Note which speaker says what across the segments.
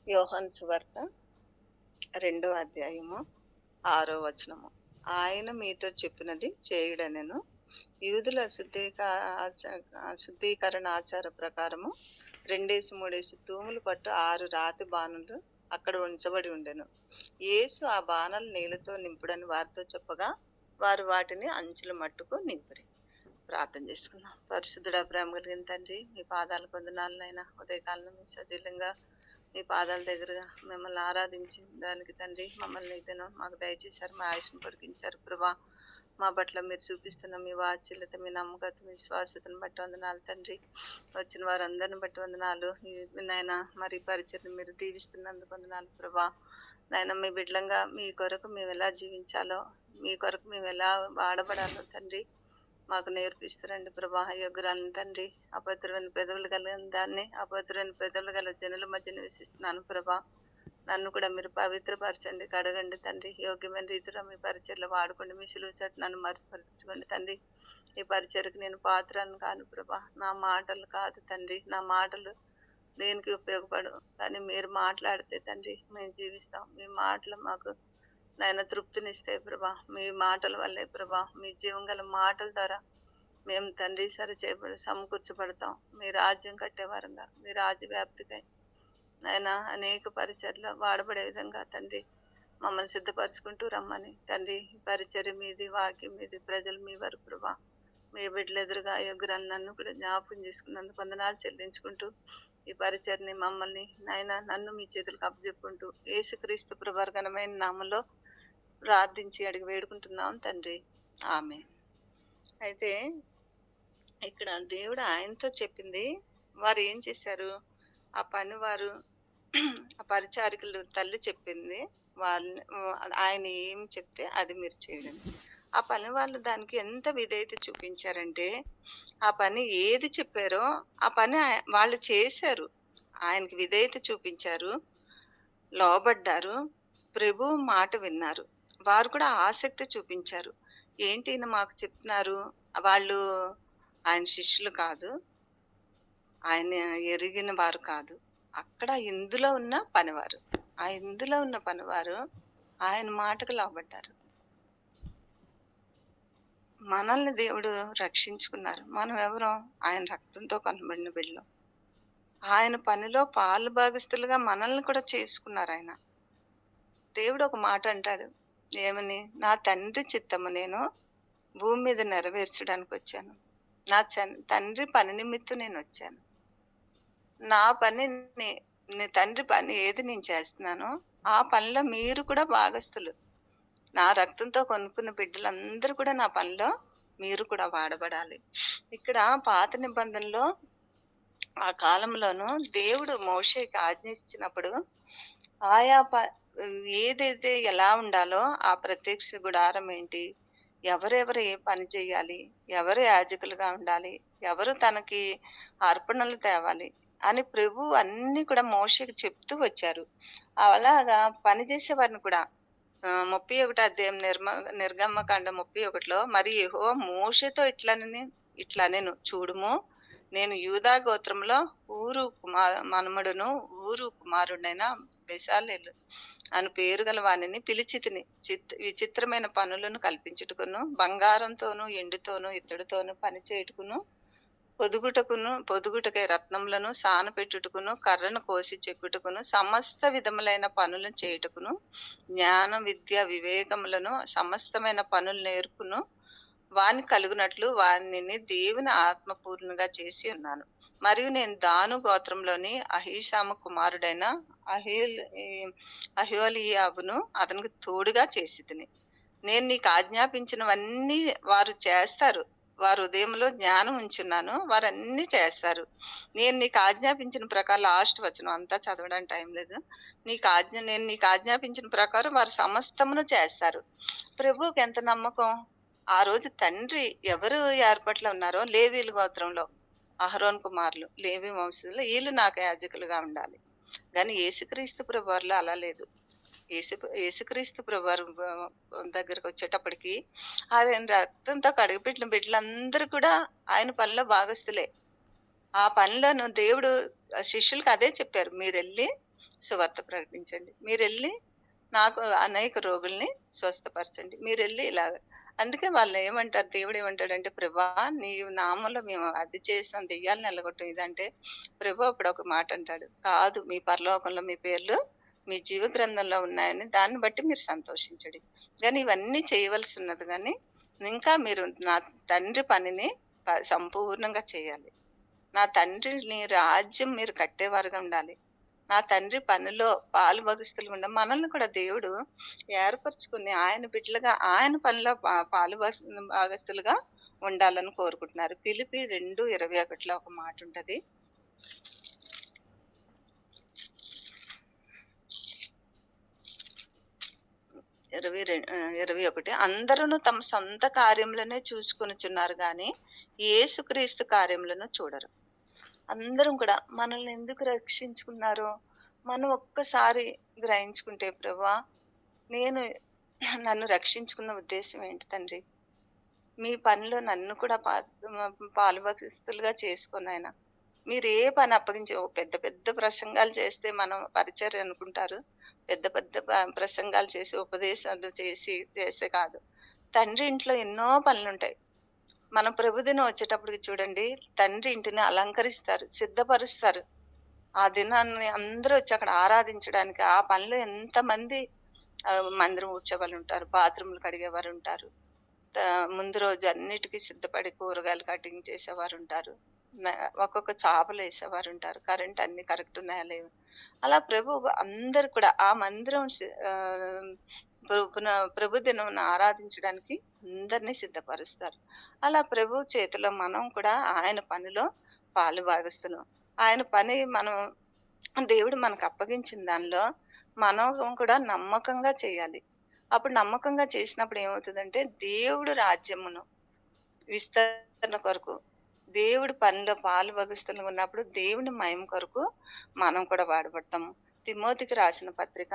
Speaker 1: యోహాను సువార్త 2వ అధ్యాయము 6వ వచనము. ఆయన మీతో చెప్పినది చేయుడనెను. యూదుల శుద్ధీకరణ ఆచార ప్రకారము 2 తూములు పట్టు 6 రాతి బాణలు అక్కడ ఉంచబడి ఉండెను. యేసు ఆ బాణలు నీళ్లతో నింపుడని వారితో చెప్పగా వారు వాటిని అంచుల మట్టుకు నింపిరి. ప్రార్థన చేసుకుందాం. పరిశుద్ధుడా, ప్రేమ కలిగిన తండ్రి, మీ పాదాలకు వందనాలనైనా. ఉదయకాలం మీ సజీలంగా మీ పాదాల దగ్గరగా మిమ్మల్ని ఆరాధించి దానికి తండ్రి మమ్మల్ని అయితేనో మాకు దయచేశారు, మా ఆయుష్ను పొడిగించారు ప్రభా. మా పట్ల మీరు చూపిస్తున్న మీ వాత్సల్యత, మీ నమ్మకత, మీ విశ్వాసతను బట్టి వందనాలు తండ్రి. వచ్చిన వారందరిని బట్టి వందనాలు నాయన. మరి పరిచయం మీరు దీవిస్తున్నందుకు వందనాలు ప్రభా. నాయన, మీ బిడ్డలంగా మీ కొరకు మేము ఎలా జీవించాలో, మీ కొరకు మేము ఎలా వాడబడాలో తండ్రి మాకు నేర్పిస్తారండి ప్రభా. యోగ్యురాలను తండ్రి, అపవిత్రమైన పెదవులు కలిగిన దాన్ని, అపవిత్రమైన పెదవులు గల జనుల మధ్య నివసిస్తున్నాను ప్రభా. నన్ను కూడా మీరు పవిత్రపరచండి, కడగండి తండ్రి. యోగ్యమైన రీతిలో మీ పరిచయలో వాడుకోండి. మీ సులువు చట్టు నన్ను మరుపరచుకోండి తండ్రి. ఈ పరిచయకు నేను పాత్రను కాను ప్రభా. నా మాటలు కాదు తండ్రి, నా మాటలు దేనికి ఉపయోగపడు, కానీ మీరు మాట్లాడితే తండ్రి మేము జీవిస్తాం. మీ మాటలు మాకు నాయన తృప్తినిస్తాయి ప్రభా. మీ మాటల వల్లే ప్రభా, మీ జీవం గల మాటల ద్వారా మేము తండ్రి సమకూర్చబడతాం. మీ రాజ్యం కట్టేవారంగా, మీ రాజ్య వ్యాప్తికై నాయన అనేక పరిచర్లు వాడబడే విధంగా తండ్రి మమ్మల్ని సిద్ధపరచుకుంటూ రమ్మని తండ్రి. పరిచర్య మీది, వాక్యం మీది, ప్రజలు మీ వరకు ప్రభా. మీ బిడ్డలు ఎదురుగా యోగ్యురాలు నన్ను కూడా జ్ఞాపకం చేసుకున్నందుకు వందనాలు చెల్లించుకుంటూ ఈ పరిచర్ని మమ్మల్ని నాయన నన్ను మీ చేతులకు అప్పచెప్పుకుంటూ యేసుక్రీస్తు ప్రభు ఘనమైన నామంలో ప్రార్థించి అడిగి వేడుకుంటున్నాం తండ్రి, ఆమె. అయితే ఇక్కడ దేవుడు ఆయనతో చెప్పింది, వారు ఏం చేశారు? ఆ పని వారు ఆ పరిచారికలు తల్లి చెప్పింది, వాళ్ళని ఆయన ఏం చెప్తే అది మీరు చేయడం. ఆ పని వాళ్ళు దానికి ఎంత విధేయత చూపించారంటే, ఆ పని ఏది చెప్పారో ఆ పని వాళ్ళు చేశారు. ఆయనకి విధేయత చూపించారు, లోబడ్డారు, ప్రభు మాట విన్నారు. వారు కూడా ఆసక్తి చూపించారు. ఏంటి ఈయన మాకు చెప్తున్నారు? వాళ్ళు ఆయన శిష్యులు కాదు, ఆయన ఎరిగిన వారు కాదు. అక్కడ ఇందులో ఉన్న పనివారు, ఆ ఇందులో ఉన్న పనివారు ఆయన మాటకు లోబడ్డారు. మనల్ని దేవుడు రక్షించుకున్నారు. మనం ఎవరో? ఆయన రక్తంతో కొనబడిన బిడ్డలం. ఆయన పనిలో పాలు భాగస్తులుగా మనల్ని కూడా చేసుకున్నారు ఆయన. దేవుడు ఒక మాట అంటాడు, ఏమని? నా తండ్రి చిత్తము నేను భూమి మీద నెరవేర్చడానికి వచ్చాను. నా తండ్రి పని నిమిత్తం నేను వచ్చాను. నా పని నీ తండ్రి పని ఏది నేను చేస్తున్నానో ఆ పనిలో మీరు కూడా భాగస్తులు. నా రక్తంతో కొనుక్కున్న బిడ్డలందరూ కూడా నా పనిలో మీరు కూడా వాడబడాలి. ఇక్కడ పాత నిబంధనలో ఆ కాలంలోనూ దేవుడు మోషేకి ఆజ్ఞ ఇచ్చినప్పుడు ఆయా ఏదైతే ఎలా ఉండాలో ఆ ప్రత్యక్ష గుడారం ఏంటి, ఎవరెవరు ఏ పని చేయాలి, ఎవరు యాజకులుగా ఉండాలి, ఎవరు తనకి అర్పణలు తేవాలి అని ప్రభు అన్ని కూడా మోషేకి చెప్తూ వచ్చారు. అలాగా పనిచేసే వారిని కూడా 31 అధ్యాయం నిర్గమకాండం 31లో మరి యెహోవా మోషేతో ఇట్లా నేను చూడుము, నేను యూదా గోత్రంలో ఊరు మనుమడును ఊరు కుమారుడైన బెసాలేలు అని పేరు గల వానిని పిలిచితిని. విచిత్రమైన పనులను కల్పించుటకును, బంగారంతోను ఎండుతోను ఇత్తడితోను పని చేయుటకును, పొదుగుటకై రత్నములను సానపెట్టుటకును, కర్రను కోసి చెక్కుటకును, సమస్త విధములైన పనులను చేయుటకును, జ్ఞాన విద్య వివేకములను సమస్తమైన పనులు నేర్పును వాని కలుగునట్లు వానిని దేవుని ఆత్మపూర్ణగా చేసి ఉన్నాను. మరియు నేను దాను గోత్రంలోని అహీషాము కుమారుడైన అహ్యోలియాబును అతనికి తోడుగా చేసితిని. నేను నీకు ఆజ్ఞాపించినవన్నీ వారు చేస్తారు. వారు హృదయంలో జ్ఞానం ఉంచున్నాను, వారన్నీ చేస్తారు. నేను నీకు ఆజ్ఞాపించిన ప్రకారం, లాస్ట్ వచనం అంతా చదవడానికి టైం లేదు. నేను నీకు ఆజ్ఞాపించిన ప్రకారం వారు సమస్తమును చేస్తారు. ప్రభువుకి ఎంత నమ్మకం! ఆ రోజు తండ్రి ఎవరు ఏర్పాట్లో ఉన్నారో, లేవీల గోత్రంలో అహరోన్ కుమారులు, లేవి వంశంలో వీళ్ళు నాకు యాజకులుగా ఉండాలి. కానీ యేసుక్రీస్తు ప్రభువారిలో అలా లేదు. యేసుక్రీస్తు ప్రభువారు దగ్గరకు వచ్చేటప్పటికి ఆయన రక్తంతో కడిగిపెట్టిన బిడ్డలందరూ కూడా ఆయన పనిలో భాగస్తులే. ఆ పనిలోను దేవుడు శిష్యులకు అదే చెప్పారు, మీరు వెళ్ళి సువార్త ప్రకటించండి. మీరెళ్ళి నాకు అనేక రోగుల్ని స్వస్థపరచండి. మీరెళ్ళి ఇలాగ అందుకే వాళ్ళేమంటారు, దేవుడేమంటాడంటే, "ప్రభా! నీ నామంలో మేము అది చేసాం, దెయ్యాలను ఎల్లగొట్టాం" ఇదంటే, ప్రభు అప్పుడొక మాట అంటాడు, "కాదు, మీ పరలోకంలో మీ పేర్లు మీ జీవ గ్రంథంలో ఉన్నాయని దాన్ని బట్టి మీరు సంతోషించుడి. గానీ ఇవన్నీ చేయవలసున్నది గానీ, ఇంకా మీరు నా తండ్రి పనిని సంపూర్ణంగా చేయాలి. నా తండ్రిని రాజ్యం మీరు కట్టేవారుగా ఉండాలి. నా తండ్రి పనిలో పాలుభాగస్తులుగా మనల్ని కూడా దేవుడు ఏర్పరచుకుని ఆయన బిడ్డలుగా ఆయన పనిలో భాగస్తులుగా ఉండాలని కోరుకుంటున్నారు. ఫిలిప్పి 2:21 ఒక మాట ఉంటది. 21 అందరూను తమ సొంత కార్యములనే చూసుకొనుచున్నారు గాని యేసుక్రీస్తు కార్యములను చూడరు. అందరం కూడా మనల్ని ఎందుకు రక్షించుకున్నారో మనం ఒక్కసారి గ్రహించుకుంటే, ప్రభువా, నేను నన్ను రక్షించుకున్న ఉద్దేశ్యం ఏంటి తండ్రి? మీ పనిలో నన్ను కూడా పాలుభాగస్తులుగా చేసుకో నాయనా. మీరు ఏ పని అప్పగించి పెద్ద పెద్ద ప్రసంగాలు చేస్తే మనం పరిచర్య అనుకుంటారు. పెద్ద పెద్ద ప్రసంగాలు చేసి, ఉపదేశాలు చేస్తే కాదు. తండ్రి ఇంట్లో ఎన్నో పనులుంటాయి. మనం ప్రభుదినం వచ్చేటప్పటికి చూడండి, తండ్రి ఇంటిని అలంకరిస్తారు, సిద్ధపరుస్తారు. ఆ దినాన్ని అందరూ వచ్చి అక్కడ ఆరాధించడానికి ఆ పనిలో ఎంతమంది మందిరం ఊడ్చేవాళ్ళుంటారు, బాత్రూమ్‌లు కడిగేవారుంటారు. ముందు రోజు అన్నిటికి సిద్ధపడి కూరగాయలు కటింగ్ చేసేవారుంటారు. న ఒక్కొక్క చాపలేసేవారుంటారు. కరెంట్ అన్నీ కరెక్ట్ ఉన్నాయా లేవా? అలా ప్రభువు అందరూ కూడా ఆ మందిరం ప్రభు దినమున ఆరాధించడానికి అందరినీ సిద్ధపరుస్తారు. అలా ప్రభువు చేతిలో మనం కూడా ఆయన పనిలో పాలుభాగస్తులం. ఆయన పని దేవుడు మనకు అప్పగించిన దానిలో మనం కూడా నమ్మకంగా చేయాలి. అప్పుడు నమ్మకంగా చేసినప్పుడు ఏమవుతదంటే, దేవుడు రాజ్యమును విస్తరణ కొరకు, దేవుడి పనిలో పాలుభాగస్తులుగా ఉన్నప్పుడు దేవుని మహిమ కొరకు మనం కూడా వాడబడతాము. తిమోతికి రాసిన పత్రిక,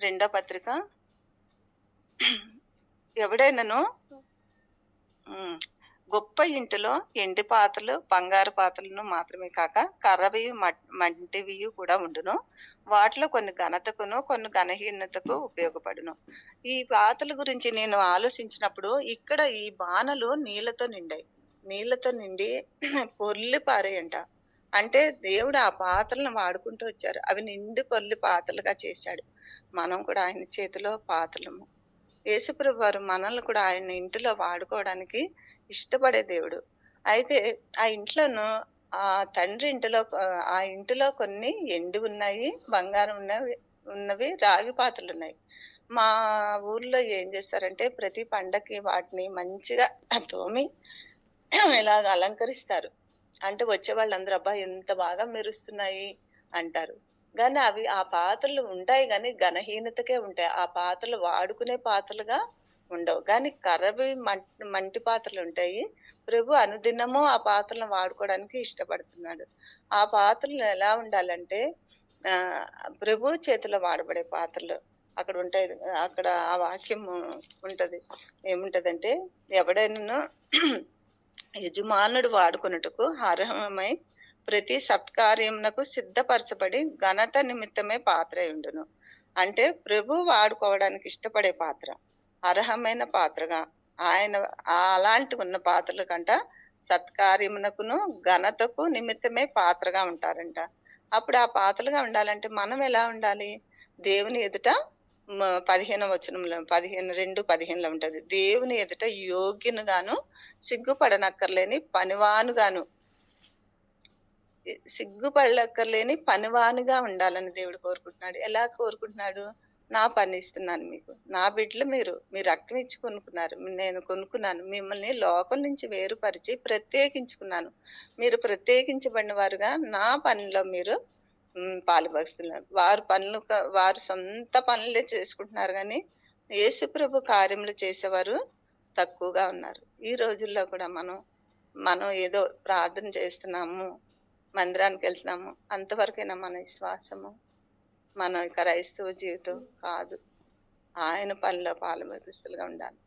Speaker 1: రెండో పత్రిక, ఎవడైనను హ్మ్. గొప్ప ఇంటిలో ఎండి పాత్రలు, బంగారు పాత్రలను మాత్రమే కాక కర్రవియు, మంటివియు కూడా ఉండును. వాటిలో కొన్ని ఘనతకును, కొన్ని ఘనహీనతకు ఉపయోగపడును. ఈ పాత్రల గురించి నేను ఆలోచించినప్పుడు ఇక్కడ ఈ బానలు నీళ్ళతో నిండాయి. నీళ్ళతో నిండి పొర్లి పారాయంట. అంటే దేవుడు ఆ పాత్రలను వాడుకుంటూ వచ్చారు. అవి నిండి పొర్లి పాత్రలుగా చేశాడు. మనం కూడా ఆయన చేతిలో పాత్రలము. యేసుప్రభు వారు మనల్ని కూడా ఆయన ఇంటిలో వాడుకోవడానికి ఇష్టపడే దేవుడు. అయితే ఆ ఇంట్లోను ఆ తండ్రి ఇంటిలో ఆ ఇంటిలో కొన్ని ఎండి ఉన్నాయి, బంగారం ఉన్నవి రాగి పాత్రలున్నాయి. మా ఊర్లో ఏం చేస్తారంటే ప్రతి పండక్కి వాటిని మంచిగా తోమి ఇలాగ అలంకరిస్తారు. అంటే వచ్చే వాళ్ళందరూ "అబ్బా! ఎంత బాగా మెరుస్తున్నాయి" అంటారు. గానీ అవి ఆ పాత్రలు ఉంటాయి గానీ ఘనహీనతకే ఉంటాయి. ఆ పాత్రలు వాడుకునే పాత్రలుగా ఉండవు. గానీ కర్రవి మంటి పాత్రలుంటాయి. ప్రభు అనుదినము ఆ పాత్రలను వాడుకోవడానికి ఇష్టపడుతున్నాడు. ఆ పాత్రలు ఎలా ఉండాలంటే ఆహ్, ప్రభువు చేతిలో వాడబడే పాత్రలు. అక్కడుంటాయి. అక్కడ ఆ వాక్యము ఉంటది. ఏముంటదంటే, ఎవడైనను యజమానుడు వాడుకొనుటకు అర్హమై ప్రతి సత్కార్యమునకు సిద్ధపరచబడి ఘనత నిమిత్తమే పాత్రయుండును. అంటే ప్రభువు వాడుకోవడానికి ఇష్టపడే పాత్ర. అర్హమైన పాత్రగా ఆయన అలాంటి ఉన్న పాత్రల కంట సత్కార్యమునకును, ఘనతకు నిమిత్తమే పాత్రగా ఉంటారంట. అప్పుడు ఆ పాత్రలుగా ఉండాలంటే మనం ఎలా ఉండాలి? దేవుని ఎదుట 15వ వచనంలో 2:15లో ఉంటది. దేవుని ఎదుట యోగ్యునిగాను, సిగ్గుపడనక్కర్లేని పనివానుగాను, సిగ్గుపడక్కర్లేని పనివానిగా ఉండాలని దేవుడు కోరుకుంటున్నాడు. ఎలా కోరుకుంటున్నాడు? నా పని ఇస్తున్నాను మీకు. నా బిడ్డలు మీరు. మీ రక్తం ఇచ్చి కొనుక్కున్నారు. నేను కొనుక్కున్నాను. మిమ్మల్ని లోకం నుంచి వేరుపరిచి ప్రత్యేకించుకున్నాను. మీరు ప్రత్యేకించబడిన వారుగా నా పనిలో మీరు పాలుభాగస్తున్నారు. వారు సొంత పనులే చేసుకుంటున్నారు గానీ, యేసుప్రభు కార్యములు చేసేవారు తక్కువగా ఉన్నారు. ఈ రోజుల్లో కూడా మనం ఏదో ప్రార్థన చేస్తున్నాము, మందిరానికెళ్తున్నాము. అంతవరకేనా మన విశ్వాసము? మన క్రైస్తవ జీవితం కాదు. ఆయన పనిలో పాలుభాగస్తులుగా ఉండాలి.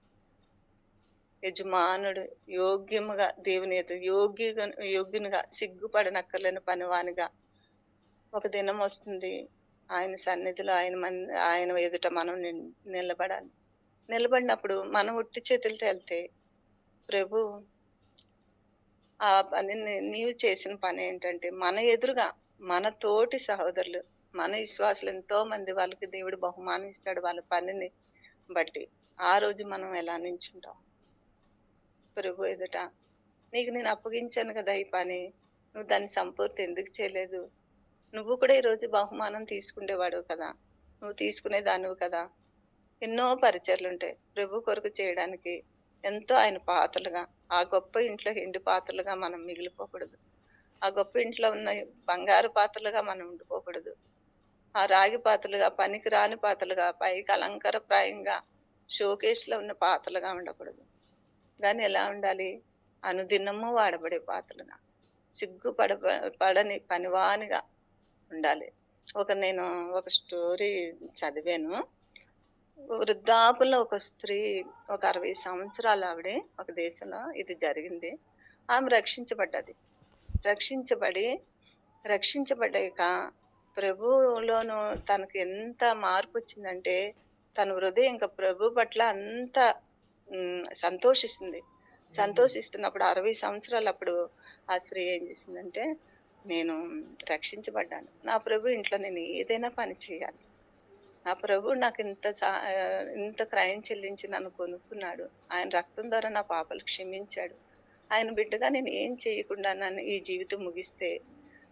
Speaker 1: యజమానుడు యోగ్యముగా దేవుని ఎదుట యోగ్యునిగా సిగ్గుపడనక్కర్లేని పనివానిగా ఒక దినం వస్తుంది. ఆయన సన్నిధిలో ఆయన ఎదుట మనం నిలబడాలి. నిలబడినప్పుడు మనం ఉట్టి చేతులతో ఎళ్తే, ప్రభు ఆ పని నీవు చేసిన పనేంటంటే, మన ఎదురుగా మన తోటి సహోదరులు, మన విశ్వాసులు ఎంతో మంది వాళ్ళకి దేవుడు బహుమానం ఇస్తాడు వాళ్ళ పనిని బట్టి. ఆ రోజు మనం ఎలా నించుంటాం ప్రభు ఎదుట? నీకు నేను అప్పగించాను కదా ఈ పని. నువ్వు దాన్ని సంపూర్తి ఎందుకు చేయలేదు? నువ్వు కూడా ఈరోజు బహుమానం తీసుకునేవాడివి కదా! నువ్వు తీసుకునేదానివి కదా! ఎన్నో పరిచర్లుంటాయి. ప్రభు కొరకు చేయడానికి ఎంతో ఆయన పాత్రలుగా, ఆ గొప్ప ఇంట్లో ఎండు పాత్రలుగా మనం మిగిలిపోకూడదు. ఆ గొప్ప ఇంట్లో ఉన్న బంగారు పాత్రలుగా మనం ఉండిపోకూడదు. ఆ రాగి పాత్రలుగా, పనికిరాని పాత్రలుగా, పైకి అలంకారప్రాయంగా షోకేస్‌లో ఉన్న పాత్రలుగా ఉండకూడదు. గానీ ఎలా ఉండాలి? అనుదినము వాడబడే పాత్రలుగా. పడని పనివానిగా ఉండాలి. నేను ఒక స్టోరీ చదివాను. వృద్ధాపుల్లో ఒక స్త్రీ, ఒక 60 సంవత్సరాల ఆవిడ ఒక దేశంలో ఇది జరిగింది. ఆమె రక్షించబడ్డది. రక్షించబడి, రక్షించబడ్డాక ప్రభువులోను తనకు ఎంత మార్పొచ్చిందంటే, తన హృదయం ఇంక ప్రభు పట్ల అంత సంతోషిస్తుంది. సంతోషిస్తున్నప్పుడు 60 సంవత్సరాలప్పుడు ఆ స్త్రీ ఏం చేసిందంటే, నేను రక్షించబడ్డాను. నా ప్రభు ఇంట్లో నేను ఏదైనా పని చేయాలి. నా ప్రభువు ఇంత క్రయం చెల్లించి నన్ను కొనుక్కున్నాడు. ఆయన రక్తం ద్వారా నా పాపాలు క్షమించాడు. ఆయన బిడ్డగా నేను ఏం చేయకుండా నన్ను ఈ జీవితం ముగిస్తే,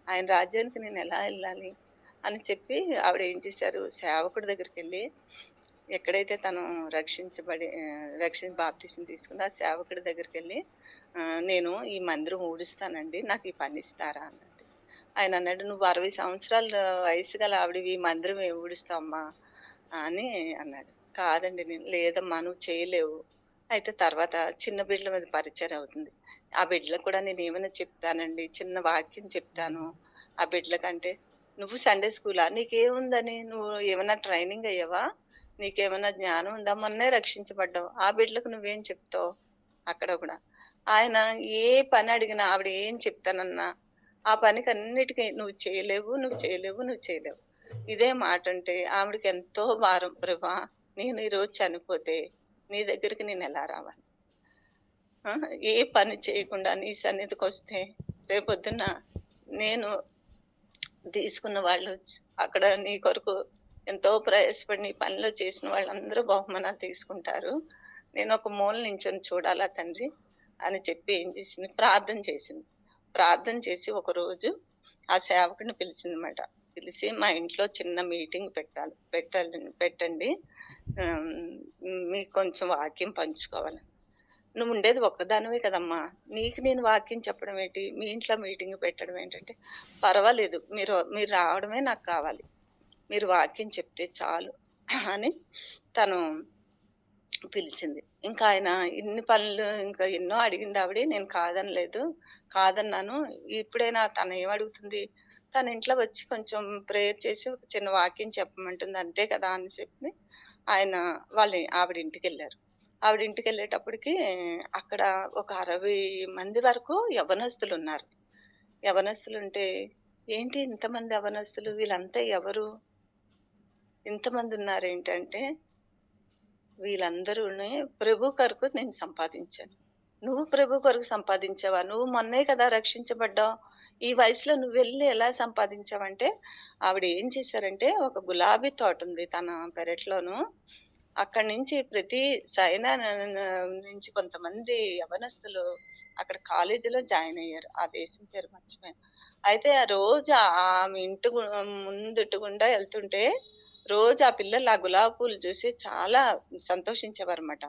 Speaker 1: ఆయన రాజ్యానికి నేనెలా ఎళ్ళాలి? అని చెప్పి ఆవిడ ఏం చేశారు, సేవకుడి దగ్గరికెళ్ళి ఎక్కడైతే తను బాప్తిసం తీసుకుందో ఆ సేవకుడి దగ్గరికెళ్ళి నేను ఈ మందిరం ఊడుస్తానండి. నాకు ఈ పనిస్తారా అన్నట్టు. ఆయనన్నాడు, "నువ్వు 60 సంవత్సరాల వయసు గల ఆవిడవి ఈ మందిరం ఏం ఊడుస్తావమ్మా" అని అన్నాడు. "కాదండి లేదమ్మా నువ్వు చేయలేవు. అయితే తర్వాత చిన్న బిడ్డల మీద పరిచయం అవుతుంది. ఆ బిడ్డలకు కూడా నేనేమైనా చెప్తానండి. చిన్న వాక్యం చెప్తాను. ఆ బిడ్డలకంటే" "నువ్వు సండే స్కూలా? నీకేముందని? నువ్వు ఏమన్నా ట్రైనింగ్ అయ్యావా? నీకేమన్నా జ్ఞానం ఉందా? మొన్నే రక్షించబడ్డావు. ఆ బిడ్డలకు నువ్వేం చెప్తావు?" అక్కడ కూడా. ఆయన ఏ పని అడిగినా ఆవిడ ఏం చెప్తానన్నా, ఆ పనికన్నిటికి "నువ్వు చేయలేవు, నువ్వు చేయలేవు, నువ్వు చేయలేవు." ఇదే మాటంటే ఆవిడకి ఎంతో భారం. ప్రభా! నేను ఈరోజు చనిపోతే నీ దగ్గరికి నేనెలా రావాలి? ఆ! ఏ పని చేయకుండా నీ సన్నిధికొస్తే రేపొద్దున్న నేను తీసుకున్న వాళ్ళు అక్కడ నీ కొరకు ఎంతో ప్రయాసపడి నీ పనిలో చేసిన వాళ్ళందరూ బహుమానాలు తీసుకుంటారు. నేనొక మూల నించొని చూడాలా తండ్రి అని చెప్పి ఏం చేసింది, ప్రార్థన చేసింది. ప్రార్థన చేసి ఒకరోజు ఆ సేవకుడిని పిలిచిందన్నమాట. పిలిచి మా ఇంట్లో చిన్న మీటింగ్ పెట్టండి. ఆహ్, మీకు కొంచెం వాక్యం పంచుకోవాలని. నువ్వుండేది ఒక్కదానివే కదమ్మా! నీకు నేను వాక్యం చెప్పడం ఏంటి? మీ ఇంట్లో మీటింగ్ పెట్టడం ఏంటంటే, పర్వాలేదు. మీరు రావడమే నాకు కావాలి. మీరు వాక్యం చెప్తే చాలు అని తను పిలిచింది. ఇంకా ఆయన ఇన్ని పనులు ఇంకా ఎన్నో అడిగిందావిడ. నేను కాదనలేదు. కాదన్నాను. ఇప్పుడైనా తనేమడుగుతుంది? తన ఇంట్లో వచ్చి కొంచెం ప్రేయర్ చేసి ఒక చిన్న వాక్యం చెప్పమంటుంది. అంతే కదా! అని చెప్పి ఆయన ఆవిడ ఇంటికెళ్లారు. ఆవిడ ఇంటికెళ్ళేటప్పటికి అక్కడ ఒక 60 మంది వరకు యవ్వనస్తులున్నారు. యవ్వనస్తులుంటే, ఏంటి ఇంతమంది యవ్వనస్తులు వీళ్ళంతా ఎవరు? ఇంతమందున్నారేంటంటే వీళ్ళందరూని ప్రభు కొరకు నేను సంపాదించాను. నువ్వు ప్రభు కొరకు సంపాదించావా? నువ్వు మొన్నే కదా రక్షించబడ్డావు. ఈ వయసులో నువ్వెళ్లి ఎలా సంపాదించావంటే, ఆవిడ ఏం చేశారంటే, ఒక గులాబీ తోటుంది తన పెరట్లోను. అక్కడి నుంచి ప్రతి నుంచి కొంతమంది యవ్వనస్తులు అక్కడ కాలేజీలో జాయిన్ అయ్యారు. ఆ దేశం పేరు మర్చిపోయాను. అయితే ఆ రోజు ఆమె ముందుట గుండా ఎళ్తుంటే రోజు ఆ పిల్లలు ఆ గులాబీ పూలు చూసి చాలా సంతోషించేవారన్నమాట.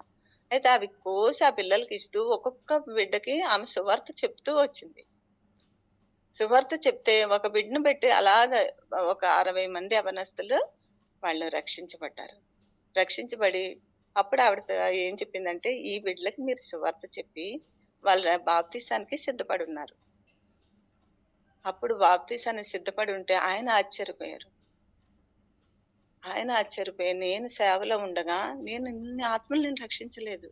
Speaker 1: అయితే అవి కోసి ఆ పిల్లలకిస్తూ ఒక్కొక్క బిడ్డకి ఆమె సువార్త చెప్తూ వచ్చింది. సువార్త చెప్తే ఒక బిడ్డను పెట్టి అలాగా ఒక 60 మంది యవ్వనస్తులు వాళ్ళు రక్షించబడ్డారు. రక్షించబడి అప్పుడు ఏం చెప్పిందంటే, "ఈ బిడ్డలకి మీరు సువార్త చెప్పి వాళ్ళ బాప్తిసానికి సిద్ధపడున్నారు." అప్పుడు బాప్తిసానికి సిద్ధపడి ఉంటే ఆయన ఆశ్చర్యపోయారు. నేను సేవలో ఉండగా నేను ఇన్ని ఆత్మలు రక్షించలేదు.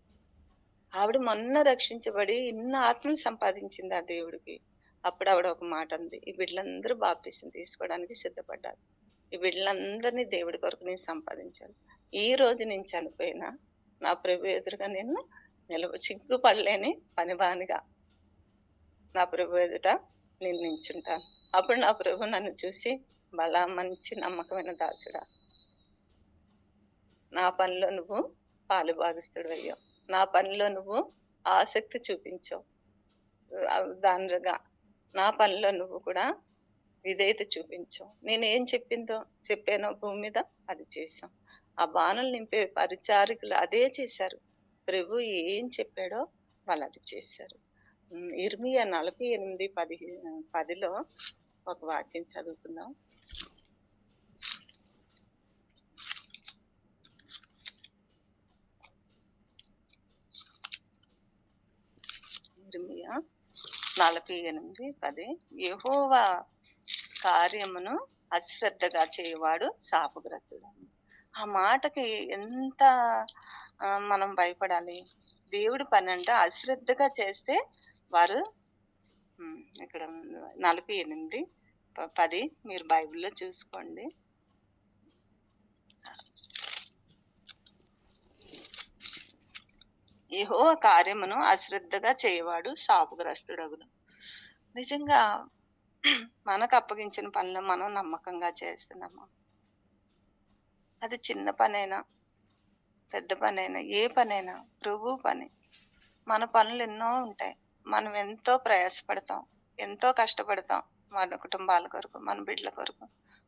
Speaker 1: ఆవిడ మొన్న రక్షించబడి ఇన్ని ఆత్మలు సంపాదించింది ఆ దేవుడికి. అప్పుడు ఆవిడ ఒక మాట అంది, ఈ బిడ్డలందరూ బాప్తీసం తీసుకోవడానికి సిద్ధపడ్డారు. ఈ బిడ్డలందరినీ దేవుడి కొరకు నేను సంపాదించాను. ఈ రోజు నేను చనిపోయినా నా ప్రభు ఎదురుగా నేను సిగ్గుపడలేని పనివానిగా నా ప్రభు ఎదుట నేను నించుంటాను. అప్పుడు నా ప్రభు నన్ను చూసి, బలా మంచి నమ్మకమైన దాసుడా, నా పనిలో నువ్వు పాలుభాగస్తుడయ్యావు. నా పనిలో నువ్వు ఆసక్తి చూపించావు. దానిగా నా పనిలో నువ్వు కూడా విధేయత చూపించావు. నేనేం చెప్పానో భూమి మీద అది చేశాం. ఆ బాణలు నింపే పరిచారికులు అదే చేశారు. ప్రభు ఏం చెప్పాడో వాళ్ళు అది చేశారు. ఇర్మియా 48:10లో ఒక వాక్యం చదువుకుందాం. ఇర్మియా 48:10 యెహోవా కార్యమును అశ్రద్ధగా చేయవాడు శాపగ్రస్తుడు. ఆ మాటకి ఎంత మనం భయపడాలి. దేవుడి పని అంట అశ్రద్ధగా చేస్తే వారు ఇక్కడ 48:10 మీరు బైబిల్లో చూసుకోండి. యెహోవా కార్యమును అశ్రద్ధగా చేయవాడు శాపగ్రస్తుడగును. నిజంగా మనకు అప్పగించిన పనులు మనం నమ్మకంగా చేస్తున్నామా? అది చిన్న పనైనా పెద్ద పనైనా ఏ పనైనా ప్రభు పని. మన పనులు ఎన్నో ఉంటాయి. మనం ఎంతో ప్రయాసపడతాం, ఎంతో కష్టపడతాం మన కుటుంబాల కొరకు, మన బిడ్డల కొరకు.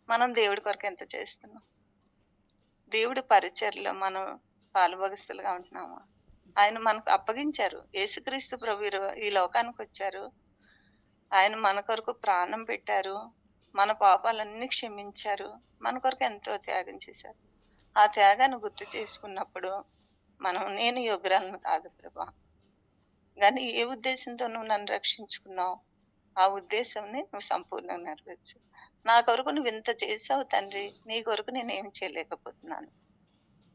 Speaker 1: మనం దేవుడి కొరకు ఎంత చేస్తున్నాం? దేవుడి పరిచర్లో మనం పాలుభాగస్తులుగా ఉంటున్నామా? ఆయన మనకు అప్పగించారు. యేసుక్రీస్తు ప్రభు ఈ లోకానికి వచ్చారు. ఆయన మన కొరకు ప్రాణం పెట్టారు. మన పాపాలన్నీ క్షమించారు. మన కొరకు ఎంతో త్యాగం చేశారు. ఆ త్యాగాన్ని గుర్తు చేసుకున్నప్పుడు నేను యోగ్యురాలను కాదు ప్రభా, కానీ ఏ ఉద్దేశంతో నువ్వు నన్ను రక్షించుకున్నావు, ఆ ఉద్దేశంని నువ్వు సంపూర్ణంగా నెరవేర్చు. నా కొరకు నువ్వు ఇంత చేసావు తండ్రి, నీ కొరకు నేనేం చేయలేకపోతున్నాను.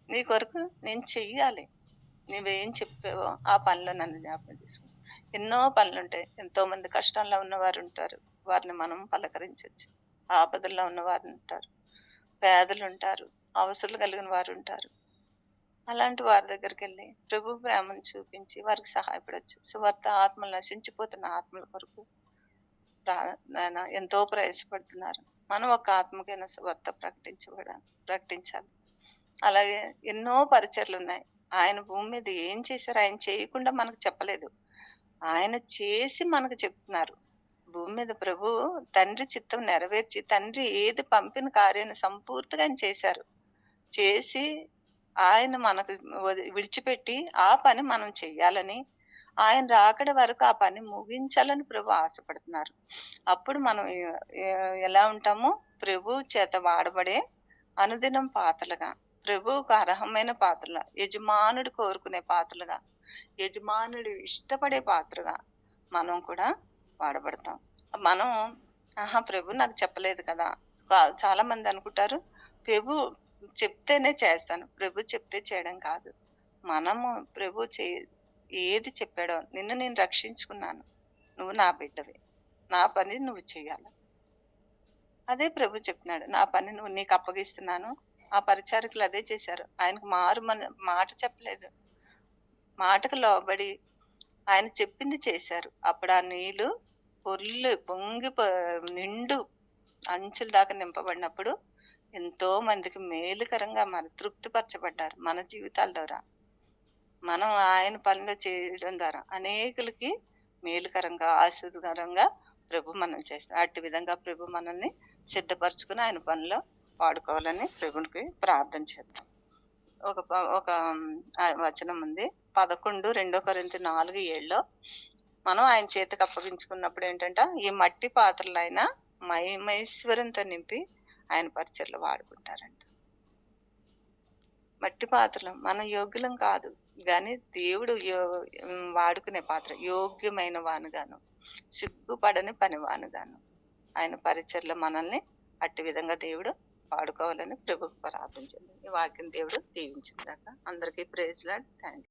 Speaker 1: నీ కొరకు నేను చెయ్యాలి. నువ్వేం చెప్పావో ఆ పనిలో నన్ను జ్ఞాపకం చేసుకో. ఎన్నో పనులు ఉంటాయి. ఎంతో మంది కష్టంలో ఉన్నవారు ఉంటారు. వారిని మనం పలకరించవచ్చు. ఆపదల్లో ఉన్నవారు ఉంటారు, పేదలు ఉంటారు, అవసరాలు కలిగిన వారు ఉంటారు. అలాంటి వారి దగ్గరికి వెళ్ళి ప్రభు ప్రేమను చూపించి వారికి సహాయపడవచ్చు. సువార్త ఆత్మలు నశించిపోతున్న ఆత్మల కొరకు ఎంతో ప్రయాసపడుతున్నారు. మనం ఒక ఆత్మకైనా సువార్త ప్రకటించాలి. అలాగే ఎన్నో పరిచర్లు ఉన్నాయి. ఆయన భూమి మీద ఏం చేశారు? ఆయన చేయకుండా మనకు చెప్పలేదు. ఆయన చేసి మనకు చెప్తున్నారు. భూమి మీద ప్రభు తండ్రి చిత్తం నెరవేర్చి, తండ్రి ఏది పంపిన కార్యాన్ని సంపూర్తిగా ఆయన చేశారు. చేసి ఆయన మనకు విడిచిపెట్టి ఆ పని మనం చెయ్యాలని, ఆయన రాకడ వరకు ఆ పని ముగించాలని ప్రభు ఆశపడుతున్నారు. అప్పుడు మనం ఎలా ఉంటామో, ప్రభు చేత వాడబడే అనుదినం పాత్రలుగా, ప్రభువుకు అర్హమైన పాత్రలుగా, యజమానుడు కోరుకునే పాత్రలుగా, యజమానుడు ఇష్టపడే పాత్రగా మనం కూడా వాడబడతాం. మనం ప్రభు నాకు చెప్పలేదు కదా. చాలా మంది అనుకుంటారు ప్రభు చెప్తేనే చేస్తాను. ప్రభు చెప్తే చేయడం కాదు. మనము ప్రభు ఏది చెప్పాడో, నిన్ను నేను రక్షించుకున్నాను, నువ్వు నా బిడ్డవి, నా పని నువ్వు చెయ్యాలి. అదే ప్రభు చెప్తున్నాడు. నా పని నీకు అప్పగిస్తున్నాను. ఆ పరిచారకులు అదే చేశారు. ఆయనకు మాట చెప్పలేదు. మాటకు లోబడి ఆయన చెప్పింది చేశారు. అప్పుడు ఆ నీళ్లు పొంగి నిండు అంచుల దాకా నింపబడినప్పుడు ఎంతో మందికి మేలుకరంగా తృప్తిపరచబడ్డారు. మన జీవితాల ద్వారా మనం ఆయన పనిలో చేయడం ద్వారా అనేకులకి మేలుకరంగా, ఆశీర్వాదకరంగా ప్రభు మనం చేస్తాం. అట్టి విధంగా ప్రభు మనల్ని సిద్ధపరచుకుని ఆయన పనిలో వాడుకోవాలని ప్రభునికి ప్రార్థన చేద్దాం. ఒక వచనం ఉంది. 11 కొరింథీ 4:7 మనం ఆయన చేతికి అప్పగించుకున్నప్పుడు ఏంటంటే, ఈ మట్టి పాత్రలైనా మహిమైశ్వర్యంతో నింపి ఆయన పరిచర్లో వాడుకుంటారంట. మట్టి పాత్రలు మనం యోగ్యులం కాదు, కానీ దేవుడు వాడుకునే పాత్ర యోగ్యమైన వానుగాను, సిగ్గుపడని పనివానుగాను ఆయన పరిచర్లో మనల్ని అట్టి విధంగా దేవుడు వాడుకోవాలని ప్రభుకు ప్రార్థించండి. ఈ వాక్యం దేవుడు దీవించిందాక. అందరికీ ప్రైజ్ లార్డ్. థాంక్స్.